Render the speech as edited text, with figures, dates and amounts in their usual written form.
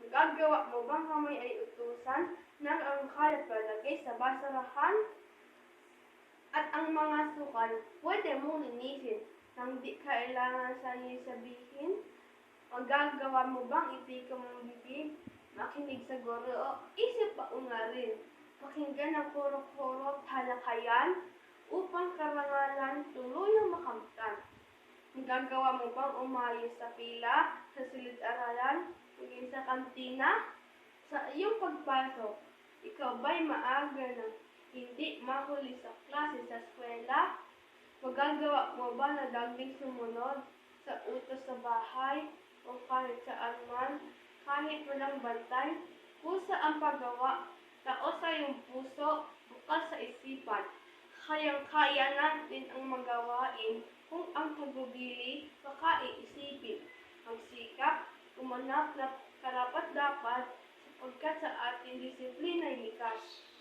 Nagagawa mo bang kamay ay utusan ng ang kalat palagay sa basurahan? At ang mga sukan, pwede mong linisin nang di kailangan sa sabihin? Magagawa mo bang itikam ang bibig, makinig sa guro o isip pa rin? Pakinggan ang kuro-kuro talakayan upang karangalan tuluyang makamtan. Magagawa mo bang umayos sa pila, sa silid-aralan, maging sa kantina? Sa iyong pagpasok, ikaw ba'y maaga na hindi mahuli sa klase sa eskwela? Magagawa mo ba na laging sumunod sa utos sa bahay o kahit saan man, kahit walang bantay? Kusa ang paggawa, tao sa iyong puso, bukas sa isipan. Kayang-kaya natin ang magawain kung ang tagubilin makaiisipin. Magsikap, umanap na karapat-dapat sapagkat sa ating disiplina'y likas.